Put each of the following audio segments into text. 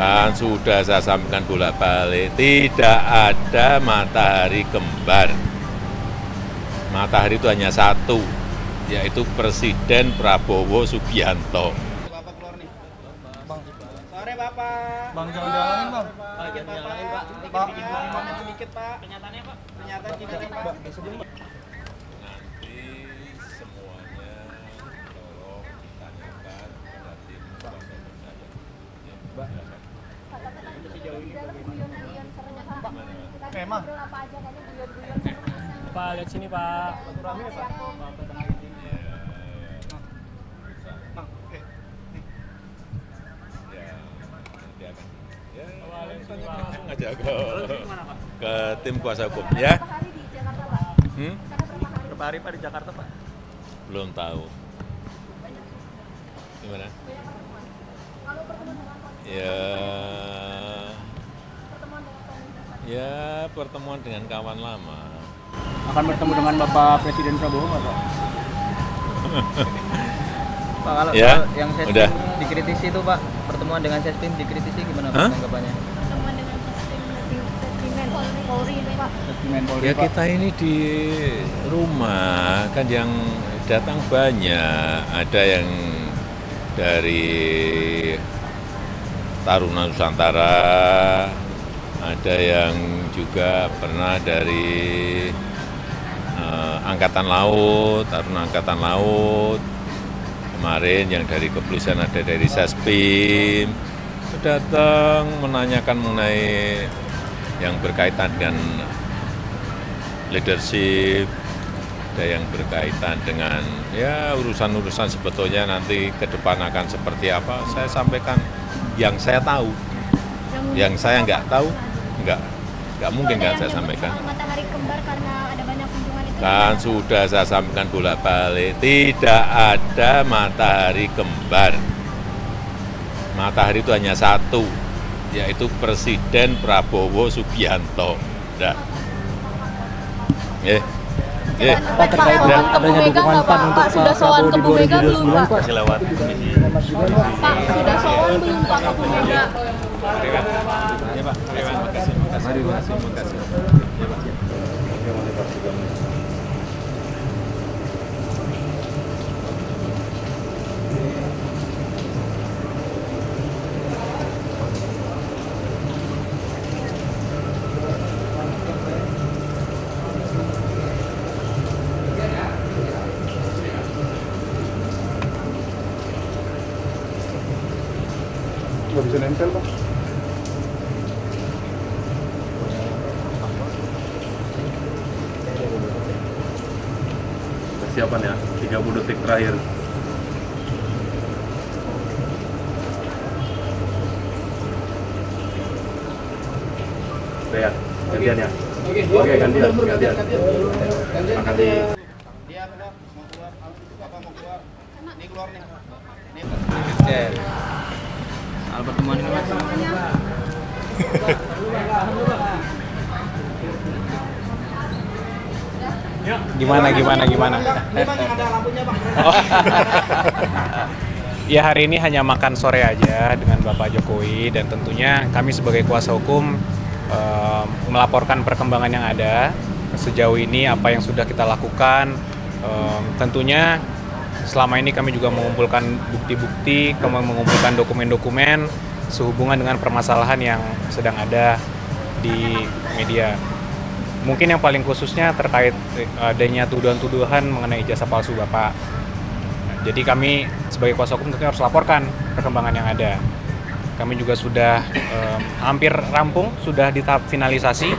Kan sudah saya sampaikan bolak-balik, tidak ada matahari kembar. Matahari itu hanya satu, yaitu Presiden Prabowo Subianto. Bapak keluar nih. Bang. Sore Bapak. Bang, jalan-jalanin Bang. Sedikit Bapak. Bikin momen sedikit Pak. Pernyataannya Pak. Pernyataan sedikit Pak. Nanti semuanya tolong tanyakan kepada tim kuasa hukum saya. Memang. Pak, lihat sini Pak. Rame ya Pak? Bang, Langsung aja ke tim kuasa hukum ya. Berapa hari Pak di Jakarta Pak? Belum tahu. Gimana? Ya pertemuan dengan kawan lama. Akan bertemu dengan Bapak Presiden Prabowo nggak Pak? Pak, kalau Ya, yang Sespim udah. dikritisi itu Pak, pertemuan dengan Sespim dikritisi gimana Pak tanggapannya? Pertemuan dengan Sespim Polri ini Pak. Sespim Polri Ya Pak. kita ini di rumah kan yang datang banyak, ada yang dari Taruna Nusantara, ada yang juga pernah dari Angkatan Laut, Taruna Angkatan Laut, kemarin yang dari kepolisian ada dari Sespim, datang menanyakan mengenai yang berkaitan dengan leadership, ada yang berkaitan dengan ya urusan-urusan sebetulnya nanti ke depan akan seperti apa. Saya sampaikan yang saya tahu, yang saya nggak tahu nggak mungkin kan saya sampaikan. Matahari kembar karena ada banyak kunjungan itu. Kan sudah saya sampaikan bolak-balik, tidak ada matahari kembar. Matahari itu hanya satu, yaitu Presiden Prabowo Subianto. Udah. Pak, terkait dengan adanya dukungan PAN untuk Pak Prabowo di 2029 Pak. Lewat Pak, sudah sowan belum Pak ke Bu Mega? Ya Pak, makasih. Ya Pak. Nggak bisa nempel Pak. Persiapan ya, 30 detik terakhir. Oke ya, gantian ya. Oke, gantian. Akan di... Dia keluar, mau keluar. Bapak mau keluar. Ini keluar nih. Ini Soal pertemuan ini Mas. Gimana? Ini Bang yang ada lampunya Bang. Ya, hari ini hanya makan sore aja dengan Bapak Jokowi, dan tentunya kami sebagai kuasa hukum melaporkan perkembangan yang ada sejauh ini, apa yang sudah kita lakukan. Tentunya selama ini kami juga mengumpulkan bukti-bukti, mengumpulkan dokumen-dokumen sehubungan dengan permasalahan yang sedang ada di media. Mungkin yang paling khususnya terkait adanya tuduhan-tuduhan mengenai ijazah palsu Bapak. Jadi kami sebagai kuasa hukum tentunya harus laporkan perkembangan yang ada. Kami juga sudah hampir rampung, sudah di tahap finalisasi,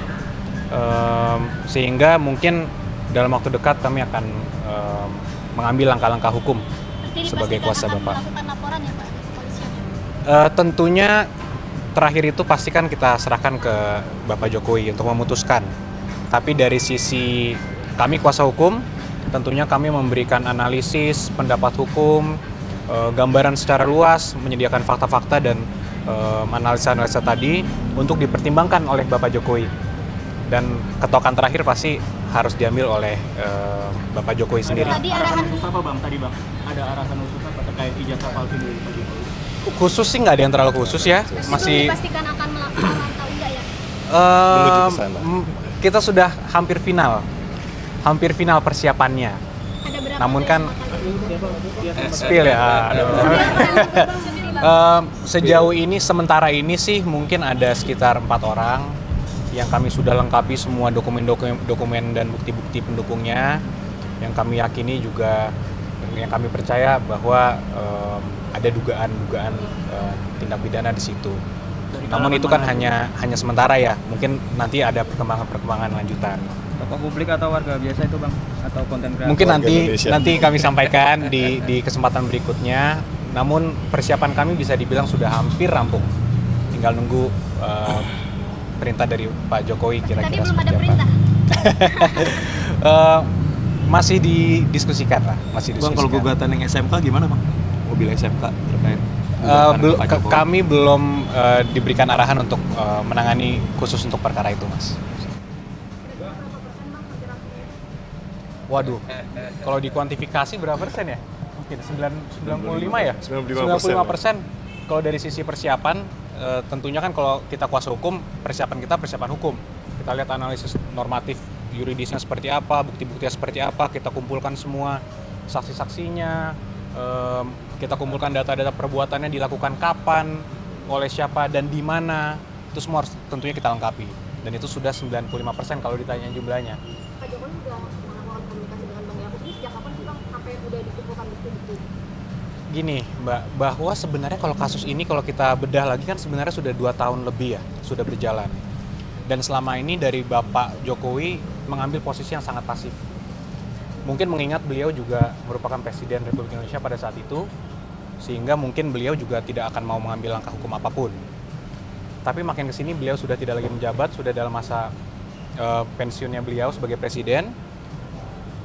sehingga mungkin dalam waktu dekat kami akan mengambil langkah-langkah hukum sebagai kuasa Bapak. Melakukan laporan ya Pak ke kepolisian. Tentunya terakhir itu pastikan kita serahkan ke Bapak Jokowi untuk memutuskan. Tapi dari sisi kami kuasa hukum, tentunya kami memberikan analisis, pendapat hukum, gambaran secara luas, menyediakan fakta-fakta dan analisa-analisa tadi untuk dipertimbangkan oleh Bapak Jokowi. Dan ketokan terakhir pasti harus diambil oleh Bapak Jokowi sendiri. Tadi arahan apa Bang? Tadi Bang, ada arahan khusus apa terkait ijazah palsu dari Pak Jokowi? Khusus sih nggak ada yang terlalu khusus ya. Masih dipastikan akan melakukan atau enggak ya? Menuju ke sana. Kita sudah hampir final persiapannya. Ada berapa? Namun kan spill ya. Aduh. Sejauh ini sementara ini sih mungkin ada sekitar 4 orang yang kami sudah lengkapi semua dokumen dan bukti-bukti pendukungnya, yang kami yakini juga, yang kami percaya bahwa ada dugaan tindak pidana di situ. Namun itu kan hanya sementara ya, mungkin nanti ada perkembangan lanjutan. Tokoh publik atau warga biasa itu bang? Atau konten kreator? Mungkin Warga Indonesia. nanti kami sampaikan di kesempatan berikutnya. Namun persiapan kami bisa dibilang sudah hampir rampung. Tinggal nunggu perintah dari Pak Jokowi Tadi kira-kira belum ada seperti perintah. apa. Masih didiskusikan lah, masih Bang, diskusikan. kalau gugatan yang SMK gimana bang? Mobil SMK terkait Kami belum diberikan arahan untuk menangani khusus untuk perkara itu, Mas. Waduh, kalau dikuantifikasi berapa persen ya? Mungkin 95 ya? 95%. Kalau dari sisi persiapan, tentunya kan kalau kita kuasa hukum, persiapan hukum. Kita lihat analisis normatif yuridisnya seperti apa, bukti-buktinya seperti apa, kita kumpulkan semua saksi-saksinya, kita kumpulkan data-data perbuatannya dilakukan kapan, oleh siapa, dan di mana. Itu semua harus tentunya kita lengkapi. Dan itu sudah 95% kalau ditanya jumlahnya. Pak Jokowi sudah melakukan komunikasi dengan Bang Yakub ini sejak kapan sih bang sampai udah dikumpulkan bukti-bukti? Gini, Mbak, bahwa sebenarnya kalau kasus ini kalau kita bedah lagi kan sebenarnya sudah 2 tahun lebih ya, sudah berjalan. Dan selama ini dari Bapak Jokowi mengambil posisi yang sangat pasif. Mungkin mengingat beliau juga merupakan Presiden Republik Indonesia pada saat itu, sehingga mungkin beliau juga tidak akan mau mengambil langkah hukum apapun. Tapi makin kesini beliau sudah tidak lagi menjabat, sudah dalam masa pensiunnya beliau sebagai Presiden,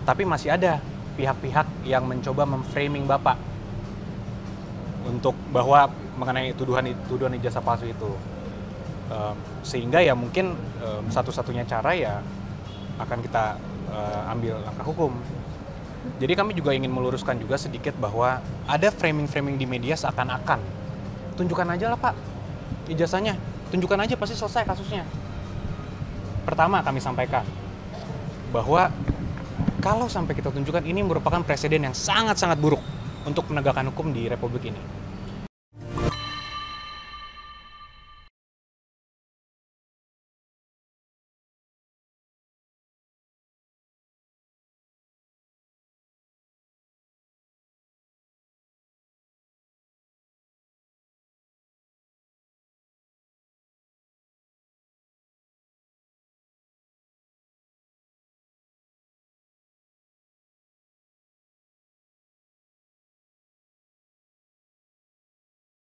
tapi masih ada pihak-pihak yang mencoba memframing Bapak untuk bahwa mengenai tuduhan ijazah palsu itu. Sehingga ya mungkin satu-satunya cara ya akan kita ambil langkah hukum. Jadi kami juga ingin meluruskan juga sedikit bahwa ada framing-framing di media seakan-akan tunjukkan aja lah Pak ijazahnya, tunjukkan aja pasti selesai kasusnya. Pertama kami sampaikan bahwa kalau sampai kita tunjukkan, ini merupakan presiden yang sangat-sangat buruk untuk penegakan hukum di Republik ini.